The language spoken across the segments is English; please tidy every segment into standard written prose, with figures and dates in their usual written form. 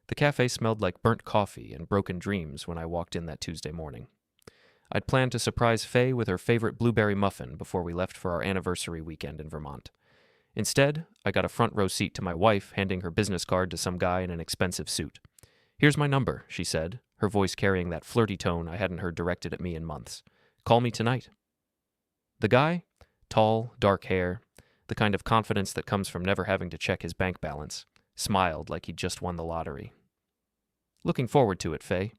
The cafe smelled like burnt coffee and broken dreams when I walked in that Tuesday morning. I'd planned to surprise Faye with her favorite blueberry muffin before we left for our anniversary weekend in Vermont. Instead, I got a front row seat to my wife handing her business card to some guy in an expensive suit. "Here's my number," she said, her voice carrying that flirty tone I hadn't heard directed at me in months. "Call me tonight." The guy? Tall, dark hair, the kind of confidence that comes from never having to check his bank balance, smiled like he'd just won the lottery. "Looking forward to it, Faye."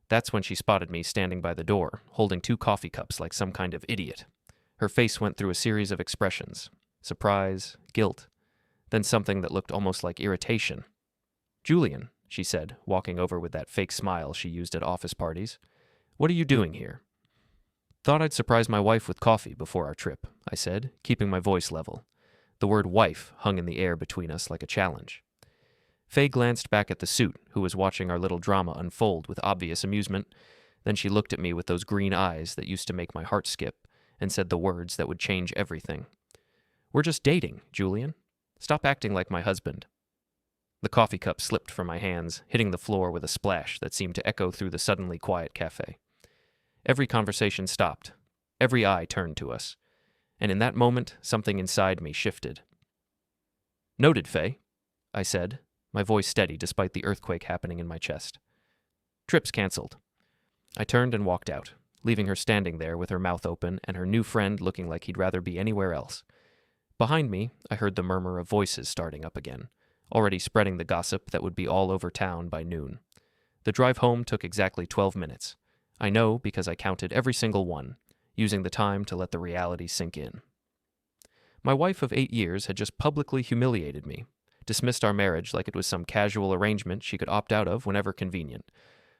That's when she spotted me standing by the door, holding 2 coffee cups like some kind of idiot. Her face went through a series of expressions: surprise, guilt, then something that looked almost like irritation. "Julian," she said, walking over with that fake smile she used at office parties, "what are you doing here?" "Thought I'd surprise my wife with coffee before our trip," I said, keeping my voice level. The word wife hung in the air between us like a challenge. Faye glanced back at the suit, who was watching our little drama unfold with obvious amusement. Then she looked at me with those green eyes that used to make my heart skip, and said the words that would change everything. "We're just dating, Julian. Stop acting like my husband." The coffee cup slipped from my hands, hitting the floor with a splash that seemed to echo through the suddenly quiet cafe. Every conversation stopped. Every eye turned to us. And in that moment, something inside me shifted. "Noted, Faye," I said, my voice steady despite the earthquake happening in my chest. "Trip's canceled." I turned and walked out, leaving her standing there with her mouth open and her new friend looking like he'd rather be anywhere else. Behind me, I heard the murmur of voices starting up again, already spreading the gossip that would be all over town by noon. The drive home took exactly 12 minutes. I know because I counted every single one, using the time to let the reality sink in. My wife of 8 years had just publicly humiliated me, dismissed our marriage like it was some casual arrangement she could opt out of whenever convenient.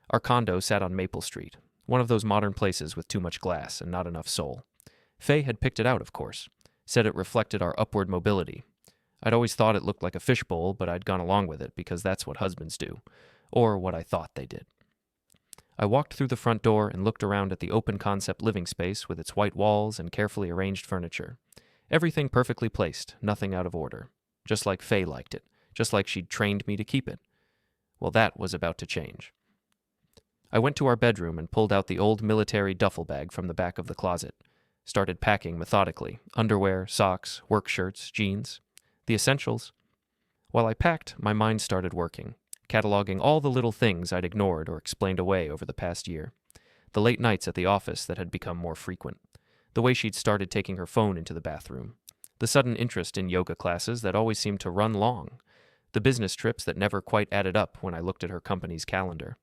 Our condo sat on Maple Street, one of those modern places with too much glass and not enough soul. Faye had picked it out, of course, said it reflected our upward mobility. I'd always thought it looked like a fishbowl, but I'd gone along with it because that's what husbands do, or what I thought they did. I walked through the front door and looked around at the open-concept living space with its white walls and carefully arranged furniture. Everything perfectly placed, nothing out of order. Just like Faye liked it, just like she'd trained me to keep it. Well, that was about to change. I went to our bedroom and pulled out the old military duffel bag from the back of the closet. Started packing methodically: underwear, socks, work shirts, jeans. The essentials. While I packed, my mind started working, cataloging all the little things I'd ignored or explained away over the past year. The late nights at the office that had become more frequent. The way she'd started taking her phone into the bathroom. The sudden interest in yoga classes that always seemed to run long. The business trips that never quite added up when I looked at her company's calendar.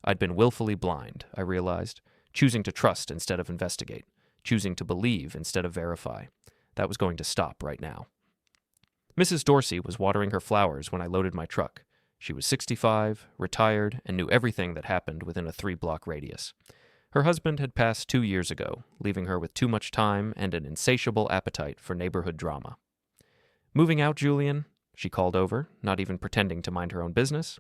I'd been willfully blind, I realized, choosing to trust instead of investigate, choosing to believe instead of verify. That was going to stop right now. Mrs. Dorsey was watering her flowers when I loaded my truck. She was 65, retired, and knew everything that happened within a 3-block radius. Her husband had passed 2 years ago, leaving her with too much time and an insatiable appetite for neighborhood drama. "Moving out, Julian?" she called over, not even pretending to mind her own business.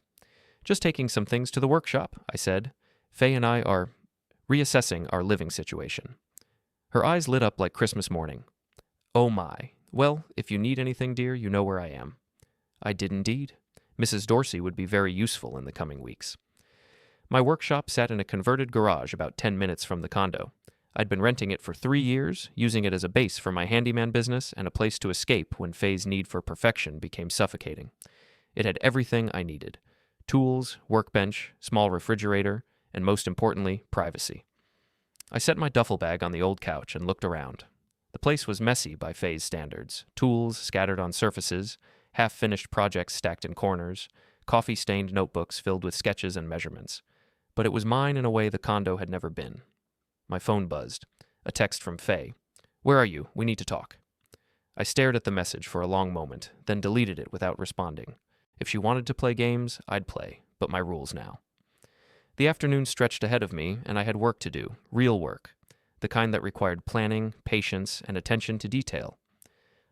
"Just taking some things to the workshop," I said. "Faye and I are reassessing our living situation." Her eyes lit up like Christmas morning. "Oh my. Well, if you need anything, dear, you know where I am." I did indeed. Mrs. Dorsey would be very useful in the coming weeks. My workshop sat in a converted garage about 10 minutes from the condo. I'd been renting it for 3 years, using it as a base for my handyman business and a place to escape when Faye's need for perfection became suffocating. It had everything I needed: tools, workbench, small refrigerator, and most importantly, privacy. I set my duffel bag on the old couch and looked around. The place was messy by Faye's standards: tools scattered on surfaces, half-finished projects stacked in corners, coffee-stained notebooks filled with sketches and measurements. But it was mine in a way the condo had never been. My phone buzzed. A text from Faye. "Where are you? We need to talk." I stared at the message for a long moment, then deleted it without responding. If she wanted to play games, I'd play, but my rules now. The afternoon stretched ahead of me, and I had work to do, real work, the kind that required planning, patience, and attention to detail.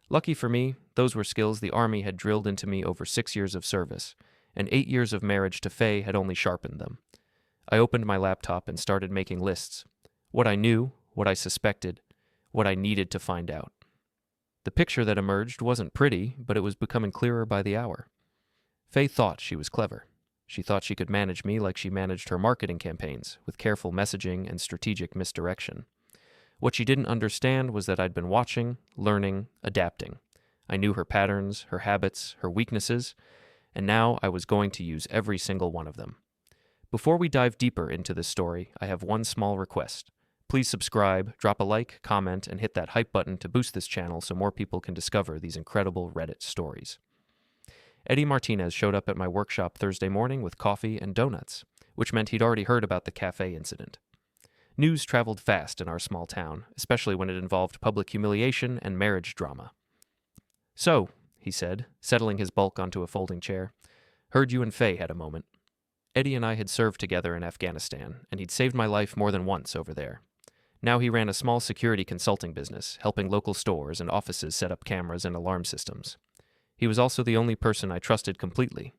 Lucky for me, those were skills the Army had drilled into me over 6 years of service, and 8 years of marriage to Faye had only sharpened them. I opened my laptop and started making lists. What I knew, what I suspected, what I needed to find out. The picture that emerged wasn't pretty, but it was becoming clearer by the hour. Faye thought she was clever. She thought she could manage me like she managed her marketing campaigns, with careful messaging and strategic misdirection. What she didn't understand was that I'd been watching, learning, adapting. I knew her patterns, her habits, her weaknesses, and now I was going to use every single one of them. Before we dive deeper into this story, I have one small request. Please subscribe, drop a like, comment, and hit that hype button to boost this channel so more people can discover these incredible Reddit stories. Eddie Martinez showed up at my workshop Thursday morning with coffee and donuts, which meant he'd already heard about the café incident. News traveled fast in our small town, especially when it involved public humiliation and marriage drama. "So," he said, settling his bulk onto a folding chair, "heard you and Faye had a moment." Eddie and I had served together in Afghanistan, and he'd saved my life more than once over there. Now he ran a small security consulting business, helping local stores and offices set up cameras and alarm systems. He was also the only person I trusted completely.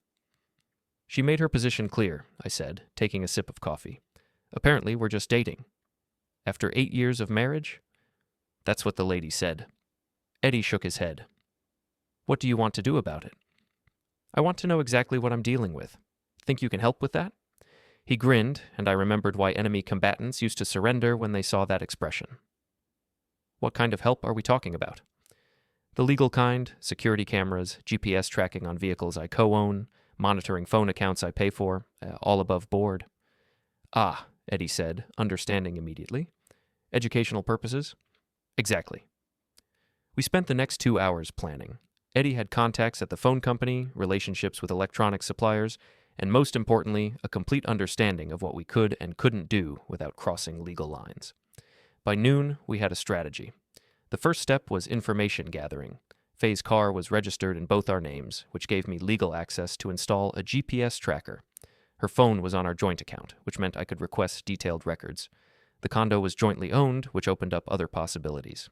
"She made her position clear," I said, taking a sip of coffee. "Apparently, we're just dating." "After 8 years of marriage?" "That's what the lady said." Eddie shook his head. "What do you want to do about it?" "I want to know exactly what I'm dealing with. Think you can help with that?" He grinned, and I remembered why enemy combatants used to surrender when they saw that expression. "What kind of help are we talking about?" "The legal kind: security cameras, GPS tracking on vehicles I co-own, monitoring phone accounts I pay for, all above board." "Ah," Eddie said, understanding immediately. "Educational purposes?" "Exactly." We spent the next 2 hours planning. Eddie had contacts at the phone company, relationships with electronic suppliers, and most importantly, a complete understanding of what we could and couldn't do without crossing legal lines. By noon, we had a strategy. The first step was information gathering. Faye's car was registered in both our names, which gave me legal access to install a GPS tracker. Her phone was on our joint account, which meant I could request detailed records. The condo was jointly owned, which opened up other possibilities.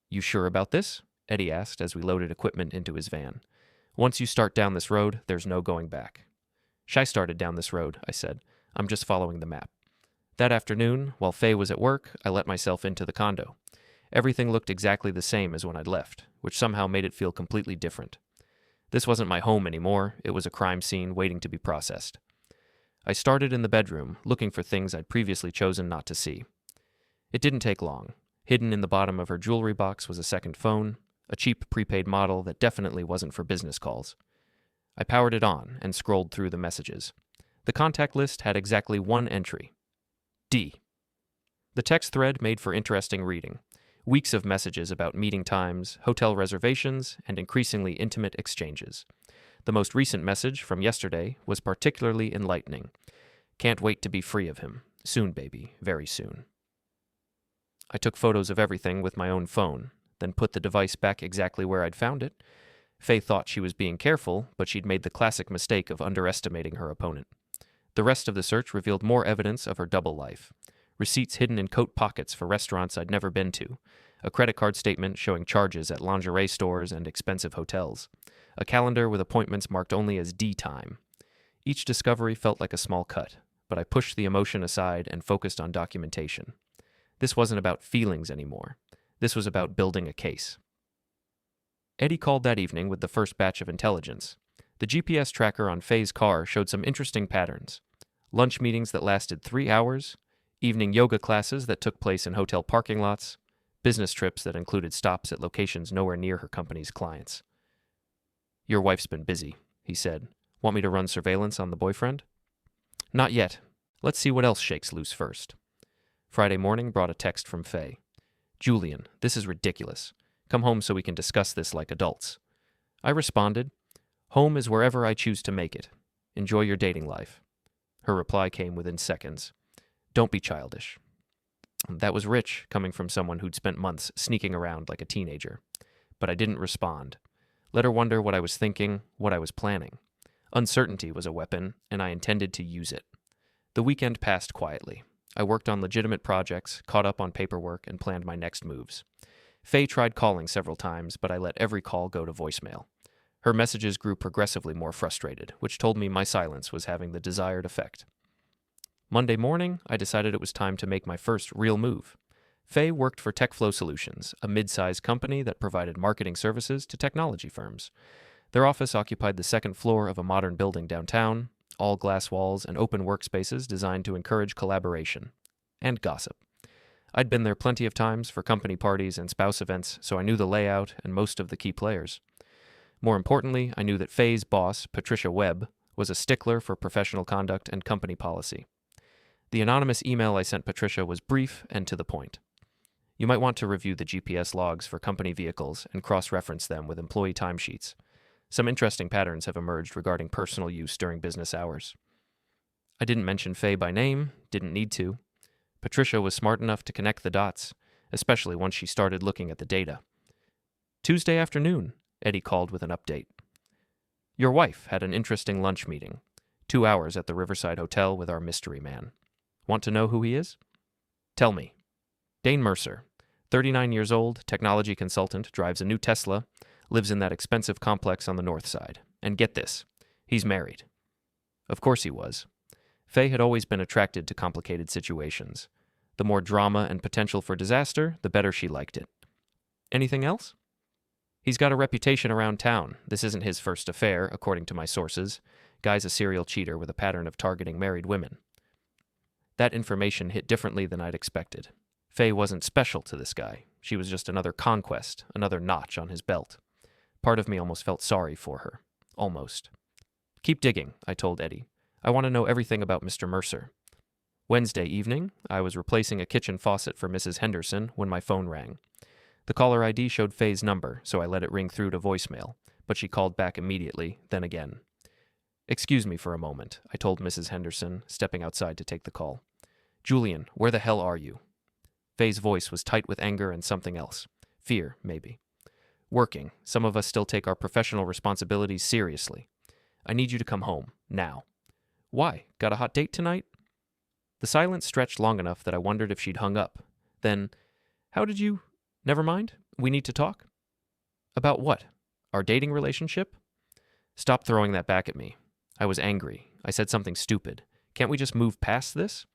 "You sure about this?" Eddie asked as we loaded equipment into his van. "Once you start down this road, there's no going back." "Shy started down this road," I said. "I'm just following the map." That afternoon, while Faye was at work, I let myself into the condo. Everything looked exactly the same as when I'd left, which somehow made it feel completely different. This wasn't my home anymore, it was a crime scene waiting to be processed. I started in the bedroom, looking for things I'd previously chosen not to see. It didn't take long. Hidden in the bottom of her jewelry box was a second phone, a cheap prepaid model that definitely wasn't for business calls. I powered it on and scrolled through the messages. The contact list had exactly one entry: D. The text thread made for interesting reading. Weeks of messages about meeting times, hotel reservations, and increasingly intimate exchanges. The most recent message, from yesterday, was particularly enlightening. "Can't wait to be free of him. Soon, baby, very soon." I took photos of everything with my own phone, then put the device back exactly where I'd found it. Faye thought she was being careful, but she'd made the classic mistake of underestimating her opponent. The rest of the search revealed more evidence of her double life. Receipts hidden in coat pockets for restaurants I'd never been to, a credit card statement showing charges at lingerie stores and expensive hotels, a calendar with appointments marked only as D time. Each discovery felt like a small cut, but I pushed the emotion aside and focused on documentation. This wasn't about feelings anymore. This was about building a case. Eddie called that evening with the first batch of intelligence. The GPS tracker on Faye's car showed some interesting patterns. Lunch meetings that lasted 3 hours, evening yoga classes that took place in hotel parking lots, business trips that included stops at locations nowhere near her company's clients. "Your wife's been busy," he said. "Want me to run surveillance on the boyfriend?" "Not yet. Let's see what else shakes loose first." Friday morning brought a text from Faye. "Julian, this is ridiculous. Come home so we can discuss this like adults." I responded, "Home is wherever I choose to make it. Enjoy your dating life." Her reply came within seconds. "Don't be childish." That was rich, coming from someone who'd spent months sneaking around like a teenager. But I didn't respond. Let her wonder what I was thinking, what I was planning. Uncertainty was a weapon, and I intended to use it. The weekend passed quietly. I worked on legitimate projects, caught up on paperwork, and planned my next moves. Faye tried calling several times, but I let every call go to voicemail. Her messages grew progressively more frustrated, which told me my silence was having the desired effect. Monday morning, I decided it was time to make my first real move. Faye worked for TechFlow Solutions, a mid-sized company that provided marketing services to technology firms. Their office occupied the second floor of a modern building downtown, all glass walls, and open workspaces designed to encourage collaboration and gossip. I'd been there plenty of times for company parties and spouse events, so I knew the layout and most of the key players. More importantly, I knew that Faye's boss, Patricia Webb, was a stickler for professional conduct and company policy. The anonymous email I sent Patricia was brief and to the point. You might want to review the GPS logs for company vehicles and cross-reference them with employee timesheets. Some interesting patterns have emerged regarding personal use during business hours. I didn't mention Faye by name, didn't need to. Patricia was smart enough to connect the dots, especially once she started looking at the data. Tuesday afternoon, Eddie called with an update. Your wife had an interesting lunch meeting. 2 hours at the Riverside Hotel with our mystery man. Want to know who he is? Tell me. Dane Mercer, 39 years old, technology consultant, drives a new Tesla, lives in that expensive complex on the north side. And get this, he's married. Of course he was. Faye had always been attracted to complicated situations. The more drama and potential for disaster, the better she liked it. Anything else? He's got a reputation around town. This isn't his first affair, according to my sources. Guy's a serial cheater with a pattern of targeting married women. That information hit differently than I'd expected. Faye wasn't special to this guy. She was just another conquest, another notch on his belt. Part of me almost felt sorry for her. Almost. Keep digging, I told Eddie. I want to know everything about Mr. Mercer. Wednesday evening, I was replacing a kitchen faucet for Mrs. Henderson when my phone rang. The caller ID showed Faye's number, so I let it ring through to voicemail, but she called back immediately, then again. Excuse me for a moment, I told Mrs. Henderson, stepping outside to take the call. Julian, where the hell are you? Faye's voice was tight with anger and something else. Fear, maybe. Working. Some of us still take our professional responsibilities seriously. I need you to come home, now. Why? Got a hot date tonight? The silence stretched long enough that I wondered if she'd hung up. Then, how did you... Never mind. We need to talk? About what? Our dating relationship? Stop throwing that back at me. I was angry. I said something stupid. Can't we just move past this?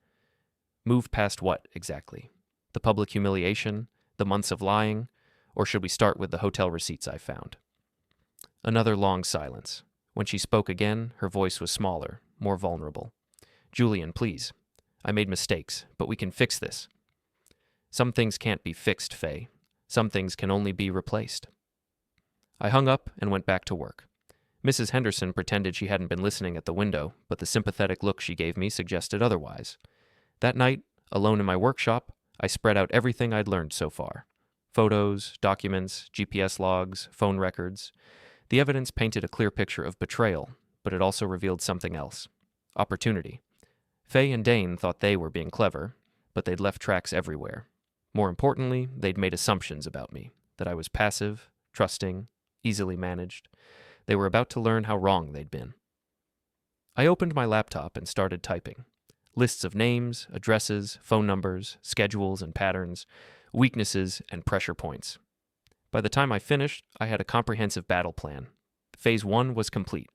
Move past what, exactly? The public humiliation? The months of lying? Or should we start with the hotel receipts I found? Another long silence. When she spoke again, her voice was smaller, more vulnerable. Julian, please. I made mistakes, but we can fix this. Some things can't be fixed, Faye. Some things can only be replaced. I hung up and went back to work. Mrs. Henderson pretended she hadn't been listening at the window, but the sympathetic look she gave me suggested otherwise. That night, alone in my workshop, I spread out everything I'd learned so far. Photos, documents, GPS logs, phone records. The evidence painted a clear picture of betrayal, but it also revealed something else. Opportunity. Faye and Dane thought they were being clever, but they'd left tracks everywhere. More importantly, they'd made assumptions about me, that I was passive, trusting, easily managed. They were about to learn how wrong they'd been. I opened my laptop and started typing. Lists of names, addresses, phone numbers, schedules and patterns, weaknesses and pressure points. By the time I finished, I had a comprehensive battle plan. Phase 1 was complete.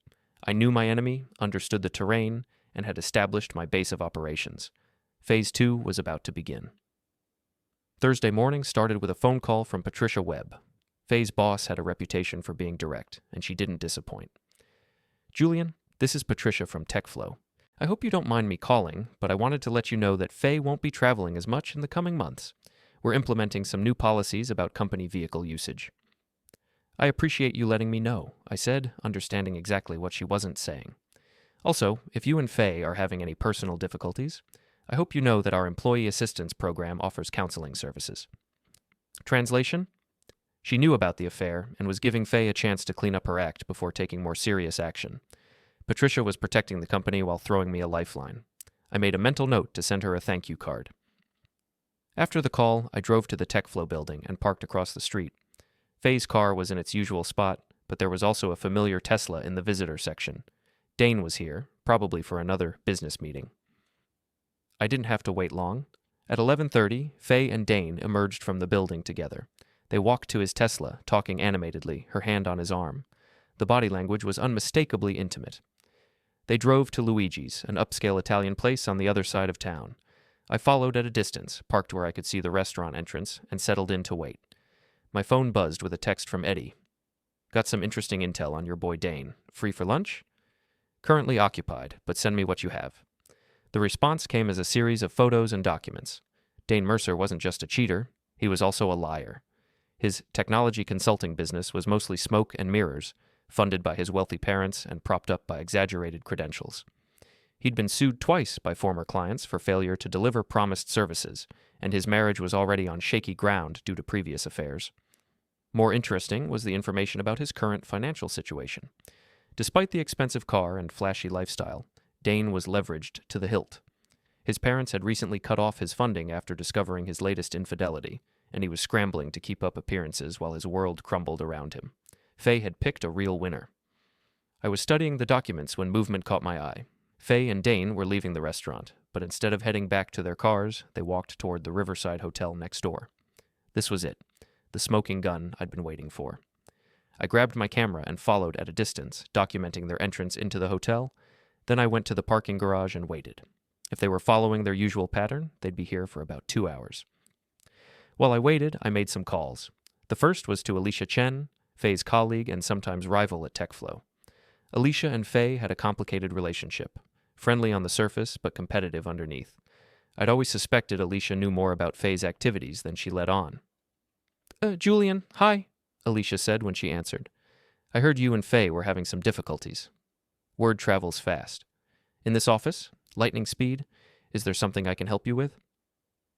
I knew my enemy, understood the terrain, and had established my base of operations. Phase 2 was about to begin. Thursday morning started with a phone call from Patricia Webb. Faye's boss had a reputation for being direct, and she didn't disappoint. Julian, this is Patricia from TechFlow. I hope you don't mind me calling, but I wanted to let you know that Faye won't be traveling as much in the coming months. We're implementing some new policies about company vehicle usage. I appreciate you letting me know, I said, understanding exactly what she wasn't saying. Also, if you and Faye are having any personal difficulties, I hope you know that our Employee Assistance Program offers counseling services. Translation? She knew about the affair and was giving Faye a chance to clean up her act before taking more serious action. Patricia was protecting the company while throwing me a lifeline. I made a mental note to send her a thank you card. After the call, I drove to the TechFlow building and parked across the street. Faye's car was in its usual spot, but there was also a familiar Tesla in the visitor section. Dane was here, probably for another business meeting. I didn't have to wait long. At 11:30, Faye and Dane emerged from the building together. They walked to his Tesla, talking animatedly, her hand on his arm. The body language was unmistakably intimate. They drove to Luigi's, an upscale Italian place on the other side of town. I followed at a distance, parked where I could see the restaurant entrance, and settled in to wait. My phone buzzed with a text from Eddie. Got some interesting intel on your boy Dane. Free for lunch? Currently occupied, but send me what you have. The response came as a series of photos and documents. Dane Mercer wasn't just a cheater, he was also a liar. His technology consulting business was mostly smoke and mirrors, funded by his wealthy parents and propped up by exaggerated credentials. He'd been sued twice by former clients for failure to deliver promised services, and his marriage was already on shaky ground due to previous affairs. More interesting was the information about his current financial situation. Despite the expensive car and flashy lifestyle, Dane was leveraged to the hilt. His parents had recently cut off his funding after discovering his latest infidelity, and he was scrambling to keep up appearances while his world crumbled around him. Faye had picked a real winner. I was studying the documents when movement caught my eye. Faye and Dane were leaving the restaurant, but instead of heading back to their cars, they walked toward the Riverside Hotel next door. This was it, the smoking gun I'd been waiting for. I grabbed my camera and followed at a distance, documenting their entrance into the hotel. Then I went to the parking garage and waited. If they were following their usual pattern, they'd be here for about 2 hours. While I waited, I made some calls. The first was to Alicia Chen, Faye's colleague and sometimes rival at TechFlow. Alicia and Faye had a complicated relationship, friendly on the surface but competitive underneath. I'd always suspected Alicia knew more about Faye's activities than she let on. Julian, hi, Alicia said when she answered. I heard you and Faye were having some difficulties. Word travels fast. In this office? Lightning speed? Is there something I can help you with?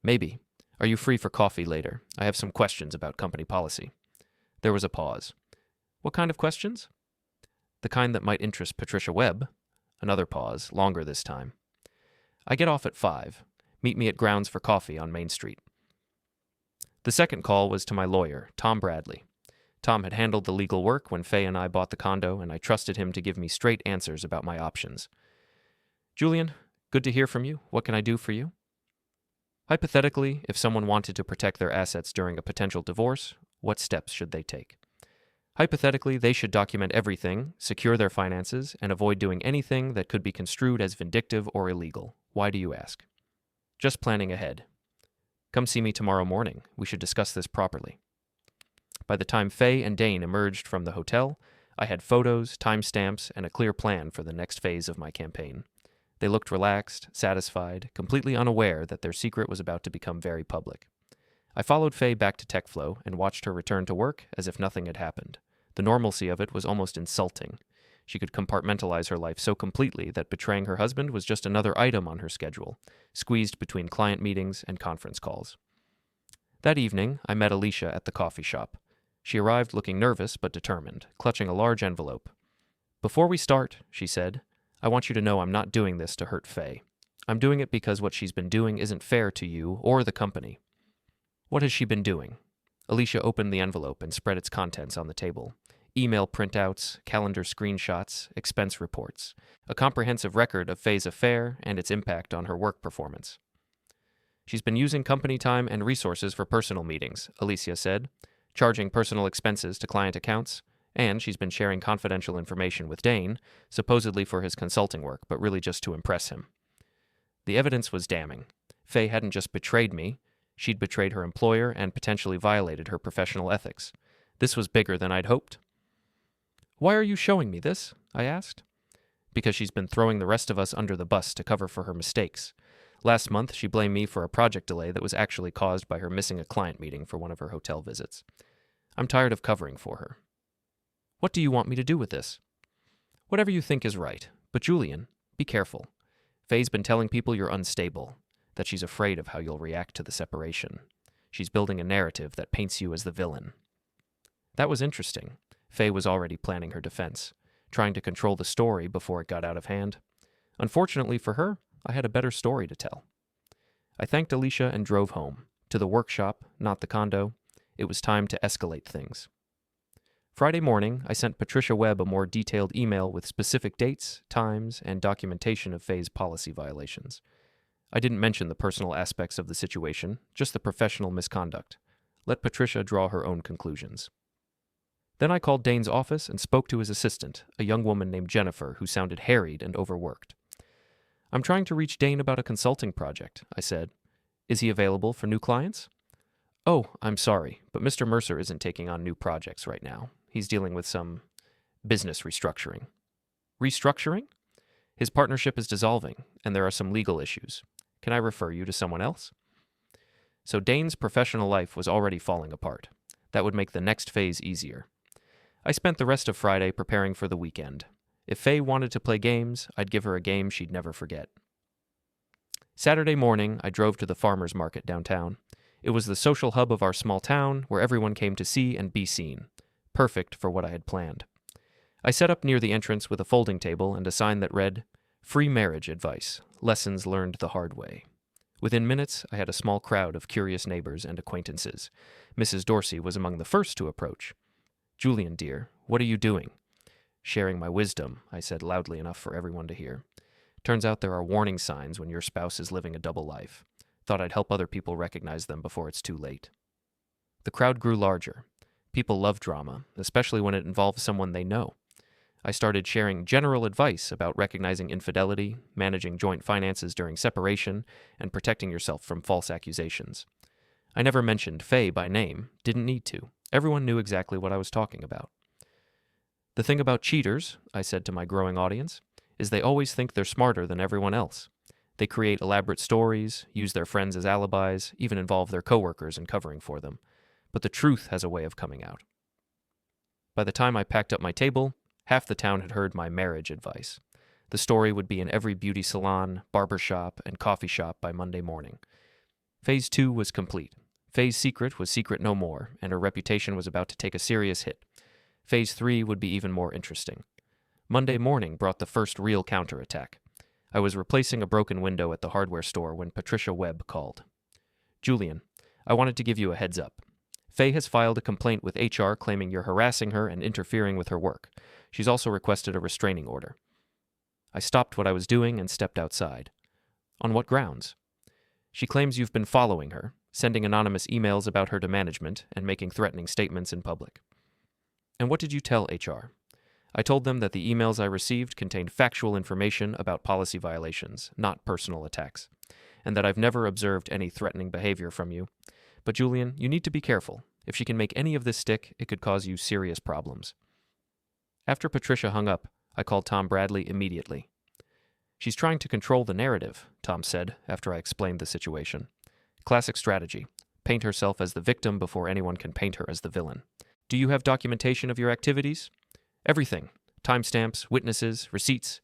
Maybe. Are you free for coffee later? I have some questions about company policy. There was a pause. What kind of questions? The kind that might interest Patricia Webb. Another pause, longer this time. I get off at 5. Meet me at Grounds for Coffee on Main Street. The second call was to my lawyer, Tom Bradley. Tom had handled the legal work when Faye and I bought the condo, and I trusted him to give me straight answers about my options. Julian, good to hear from you. What can I do for you? Hypothetically, if someone wanted to protect their assets during a potential divorce, what steps should they take? Hypothetically, they should document everything, secure their finances, and avoid doing anything that could be construed as vindictive or illegal. Why do you ask? Just planning ahead. Come see me tomorrow morning. We should discuss this properly. By the time Faye and Dane emerged from the hotel, I had photos, timestamps, and a clear plan for the next phase of my campaign. They looked relaxed, satisfied, completely unaware that their secret was about to become very public. I followed Faye back to TechFlow and watched her return to work as if nothing had happened. The normalcy of it was almost insulting. She could compartmentalize her life so completely that betraying her husband was just another item on her schedule, squeezed between client meetings and conference calls. That evening, I met Alicia at the coffee shop. She arrived looking nervous but determined, clutching a large envelope. Before we start, she said, I want you to know I'm not doing this to hurt Faye. I'm doing it because what she's been doing isn't fair to you or the company. What has she been doing? Alicia opened the envelope and spread its contents on the table. Email printouts, calendar screenshots, expense reports, a comprehensive record of Faye's affair and its impact on her work performance. She's been using company time and resources for personal meetings, Alicia said, charging personal expenses to client accounts, and she's been sharing confidential information with Dane, supposedly for his consulting work, but really just to impress him. The evidence was damning. Faye hadn't just betrayed me, she'd betrayed her employer and potentially violated her professional ethics. This was bigger than I'd hoped. Why are you showing me this? I asked. Because she's been throwing the rest of us under the bus to cover for her mistakes. Last month, she blamed me for a project delay that was actually caused by her missing a client meeting for one of her hotel visits. I'm tired of covering for her. What do you want me to do with this? Whatever you think is right. But Julian, be careful. Faye's been telling people you're unstable, that she's afraid of how you'll react to the separation. She's building a narrative that paints you as the villain. That was interesting. Faye was already planning her defense, trying to control the story before it got out of hand. Unfortunately for her, I had a better story to tell. I thanked Alicia and drove home, to the workshop, not the condo. It was time to escalate things. Friday morning, I sent Patricia Webb a more detailed email with specific dates, times, and documentation of Faye's policy violations. I didn't mention the personal aspects of the situation, just the professional misconduct. Let Patricia draw her own conclusions. Then I called Dane's office and spoke to his assistant, a young woman named Jennifer who sounded harried and overworked. I'm trying to reach Dane about a consulting project, I said. Is he available for new clients? Oh, I'm sorry, but Mr. Mercer isn't taking on new projects right now. He's dealing with some business restructuring. Restructuring? His partnership is dissolving, and there are some legal issues. Can I refer you to someone else? So Dane's professional life was already falling apart. That would make the next phase easier. I spent the rest of Friday preparing for the weekend. If Faye wanted to play games, I'd give her a game she'd never forget. Saturday morning, I drove to the farmers market downtown. It was the social hub of our small town, where everyone came to see and be seen. Perfect for what I had planned. I set up near the entrance with a folding table and a sign that read, "Free marriage advice. Lessons learned the hard way." Within minutes, I had a small crowd of curious neighbors and acquaintances. Mrs. Dorsey was among the first to approach. "Julian, dear, what are you doing?" "Sharing my wisdom," I said loudly enough for everyone to hear. "Turns out there are warning signs when your spouse is living a double life. Thought I'd help other people recognize them before it's too late." The crowd grew larger. People love drama, especially when it involves someone they know. I started sharing general advice about recognizing infidelity, managing joint finances during separation, and protecting yourself from false accusations. I never mentioned Faye by name, didn't need to. Everyone knew exactly what I was talking about. "The thing about cheaters," I said to my growing audience, "is they always think they're smarter than everyone else. They create elaborate stories, use their friends as alibis, even involve their coworkers in covering for them. But the truth has a way of coming out." By the time I packed up my table, half the town had heard my marriage advice. The story would be in every beauty salon, barber shop, and coffee shop by Monday morning. Phase 2 was complete. Faye's secret was secret no more, and her reputation was about to take a serious hit. Phase 3 would be even more interesting. Monday morning brought the first real counterattack. I was replacing a broken window at the hardware store when Patricia Webb called. "Julian, I wanted to give you a heads up. Faye has filed a complaint with HR claiming you're harassing her and interfering with her work. She's also requested a restraining order." I stopped what I was doing and stepped outside. "On what grounds?" "She claims you've been following her, sending anonymous emails about her to management, and making threatening statements in public." "And what did you tell HR?" "I told them that the emails I received contained factual information about policy violations, not personal attacks, and that I've never observed any threatening behavior from you. But Julian, you need to be careful. If she can make any of this stick, it could cause you serious problems." After Patricia hung up, I called Tom Bradley immediately. "She's trying to control the narrative," Tom said after I explained the situation. "Classic strategy. Paint herself as the victim before anyone can paint her as the villain." "Do you have documentation of your activities?" "Everything. Timestamps, witnesses, receipts.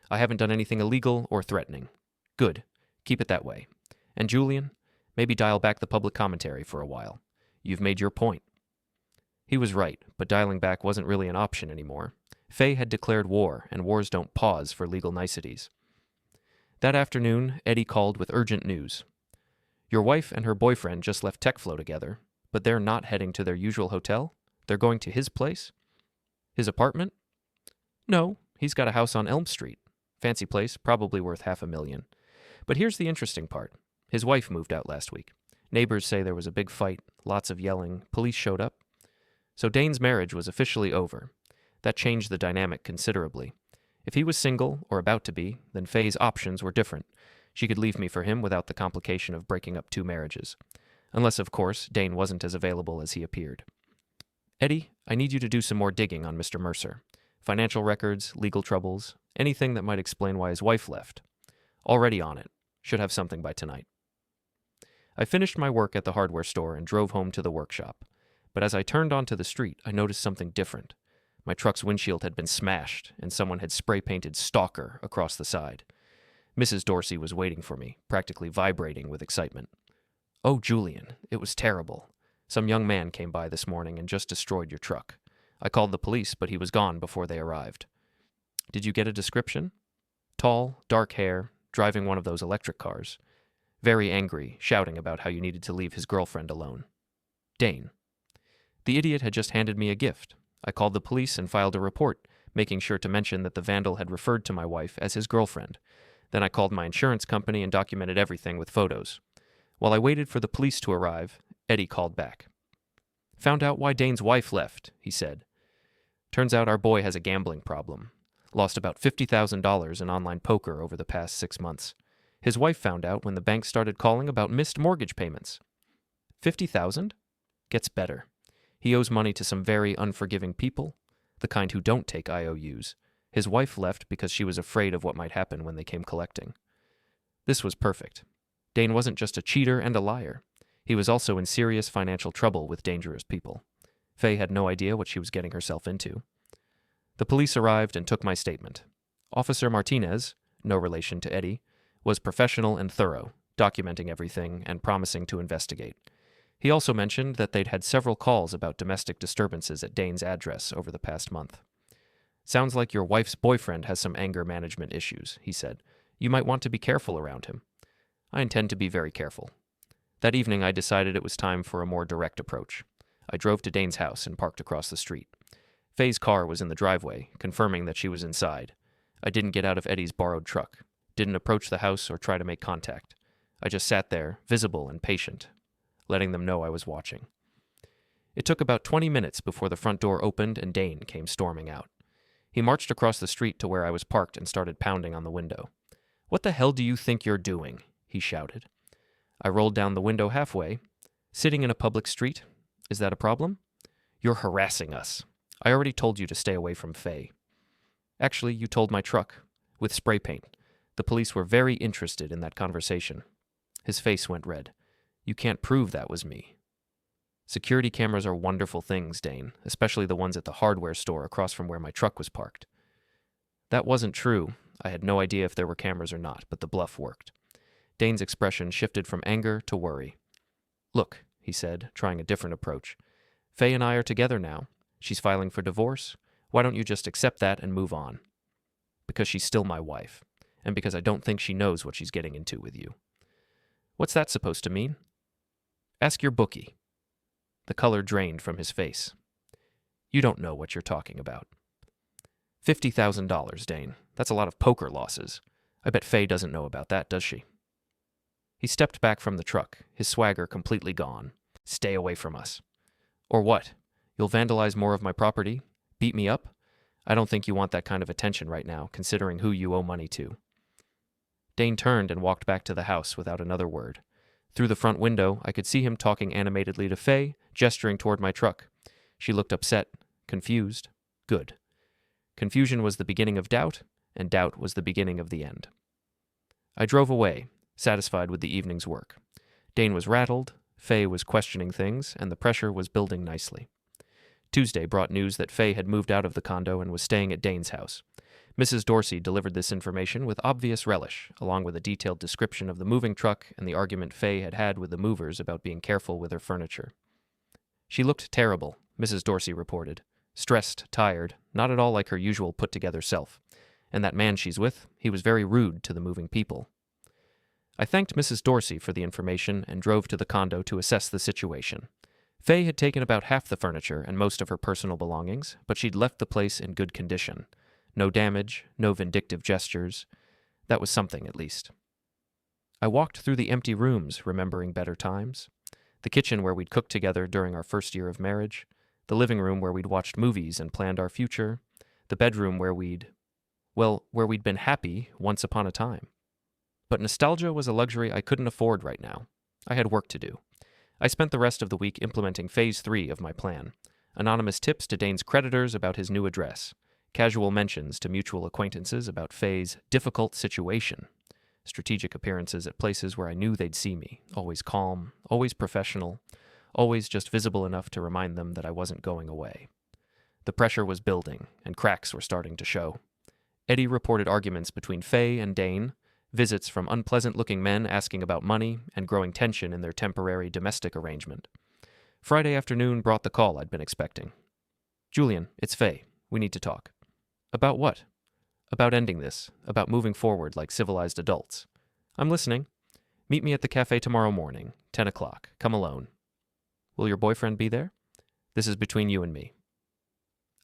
I haven't done anything illegal or threatening." "Good. Keep it that way. And Julian, maybe dial back the public commentary for a while. You've made your point." He was right, but dialing back wasn't really an option anymore. Faye had declared war, and wars don't pause for legal niceties. That afternoon, Eddie called with urgent news. "Your wife and her boyfriend just left TechFlow together, but they're not heading to their usual hotel? They're going to his place?" "His apartment?" "No, he's got a house on Elm Street. Fancy place, probably worth $500,000. But here's the interesting part. His wife moved out last week. Neighbors say there was a big fight, lots of yelling, police showed up. So Dane's marriage was officially over. That changed the dynamic considerably. If he was single, or about to be, then Faye's options were different. She could leave me for him without the complication of breaking up 2 marriages. Unless, of course, Dane wasn't as available as he appeared. "Eddie, I need you to do some more digging on Mr. Mercer. Financial records, legal troubles, anything that might explain why his wife left. Already on it. Should have something by tonight." I finished my work at the hardware store and drove home to the workshop. But as I turned onto the street, I noticed something different. My truck's windshield had been smashed, and someone had spray-painted "Stalker" across the side. Mrs. Dorsey was waiting for me, practically vibrating with excitement. "Oh, Julian, it was terrible. Some young man came by this morning and just destroyed your truck. I called the police, but he was gone before they arrived." "Did you get a description?" "Tall, dark hair, driving one of those electric cars. Very angry, shouting about how you needed to leave his girlfriend alone. Dane." The idiot had just handed me a gift. I called the police and filed a report, making sure to mention that the vandal had referred to my wife as his girlfriend. Then I called my insurance company and documented everything with photos. While I waited for the police to arrive, Eddie called back. "Found out why Dane's wife left," he said. "Turns out our boy has a gambling problem. Lost about $50,000 in online poker over the past 6 months. His wife found out when the bank started calling about missed mortgage payments." "50,000? Gets better. He owes money to some very unforgiving people, the kind who don't take IOUs. His wife left because she was afraid of what might happen when they came collecting. This was perfect. Dane wasn't just a cheater and a liar. He was also in serious financial trouble with dangerous people. Faye had no idea what she was getting herself into. The police arrived and took my statement. Officer Martinez, no relation to Eddie, was professional and thorough, documenting everything and promising to investigate. He also mentioned that they'd had several calls about domestic disturbances at Dane's address over the past month. "Sounds like your wife's boyfriend has some anger management issues," he said. "You might want to be careful around him." I intend to be very careful. That evening I decided it was time for a more direct approach. I drove to Dane's house and parked across the street. Faye's car was in the driveway, confirming that she was inside. I didn't get out of Eddie's borrowed truck, didn't approach the house or try to make contact. I just sat there, visible and patient, letting them know I was watching. It took about 20 minutes before the front door opened and Dane came storming out. He marched across the street to where I was parked and started pounding on the window. "What the hell do you think you're doing?" he shouted. I rolled down the window halfway. "Sitting in a public street? Is that a problem?" "You're harassing us. I already told you to stay away from Faye." "Actually, you told my truck. With spray paint. The police were very interested in that conversation." His face went red. "You can't prove that was me." "Security cameras are wonderful things, Dane, especially the ones at the hardware store across from where my truck was parked." That wasn't true. I had no idea if there were cameras or not, but the bluff worked. Dane's expression shifted from anger to worry. "Look," he said, trying a different approach. "Faye and I are together now. She's filing for divorce. Why don't you just accept that and move on?" "Because she's still my wife, and because I don't think she knows what she's getting into with you." "What's that supposed to mean?" "Ask your bookie." The color drained from his face. "You don't know what you're talking about." $50,000, Dane. That's a lot of poker losses. I bet Faye doesn't know about that, does she?" He stepped back from the truck, his swagger completely gone. "Stay away from us." "Or what? You'll vandalize more of my property? Beat me up? I don't think you want that kind of attention right now, considering who you owe money to." Dane turned and walked back to the house without another word. Through the front window, I could see him talking animatedly to Faye, gesturing toward my truck. She looked upset, confused. Good. Confusion was the beginning of doubt, and doubt was the beginning of the end. I drove away, satisfied with the evening's work. Dane was rattled, Faye was questioning things, and the pressure was building nicely. Tuesday brought news that Faye had moved out of the condo and was staying at Dane's house. Mrs. Dorsey delivered this information with obvious relish, along with a detailed description of the moving truck and the argument Faye had had with the movers about being careful with her furniture. "She looked terrible," Mrs. Dorsey reported. "Stressed, tired, not at all like her usual put-together self. And that man she's with, he was very rude to the moving people." I thanked Mrs. Dorsey for the information and drove to the condo to assess the situation. Faye had taken about half the furniture and most of her personal belongings, but she'd left the place in good condition. No damage, no vindictive gestures. That was something, at least. I walked through the empty rooms, remembering better times. The kitchen where we'd cooked together during our first year of marriage. The living room where we'd watched movies and planned our future. The bedroom where we'd been happy once upon a time. But nostalgia was a luxury I couldn't afford right now. I had work to do. I spent the rest of the week implementing Phase 3 of my plan. Anonymous tips to Dane's creditors about his new address. Casual mentions to mutual acquaintances about Faye's difficult situation. Strategic appearances at places where I knew they'd see me. Always calm, always professional, always just visible enough to remind them that I wasn't going away. The pressure was building, and cracks were starting to show. Eddie reported arguments between Faye and Dane, visits from unpleasant-looking men asking about money, and growing tension in their temporary domestic arrangement. Friday afternoon brought the call I'd been expecting. "Julian, it's Faye. We need to talk." "About what?" "About ending this, about moving forward like civilized adults." "I'm listening." "Meet me at the café tomorrow morning, 10 o'clock. Come alone." "Will your boyfriend be there?" "This is between you and me."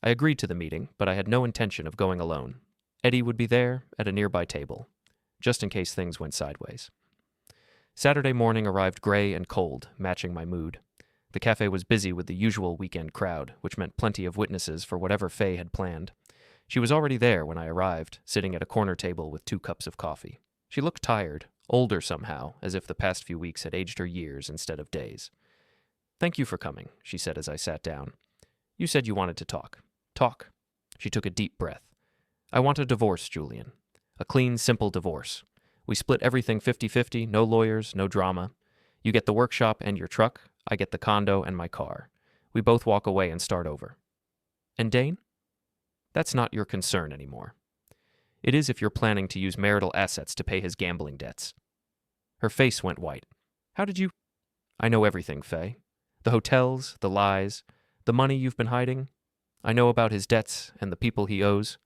I agreed to the meeting, but I had no intention of going alone. Eddie would be there, at a nearby table, just in case things went sideways. Saturday morning arrived gray and cold, matching my mood. The cafe was busy with the usual weekend crowd, which meant plenty of witnesses for whatever Faye had planned. She was already there when I arrived, sitting at a corner table with 2 cups of coffee. She looked tired, older somehow, as if the past few weeks had aged her years instead of days. "Thank you for coming," she said as I sat down. "You said you wanted to talk." "Talk." She took a deep breath. I want a divorce, Julian. A clean, simple divorce. We split everything 50-50, no lawyers, no drama. You get the workshop and your truck, I get the condo and my car. We both walk away and start over. And Dane? That's not your concern anymore. It is if you're planning to use marital assets to pay his gambling debts. Her face went white. How did you? I know everything, Faye. The hotels, the lies, the money you've been hiding. I know about his debts and the people he owes.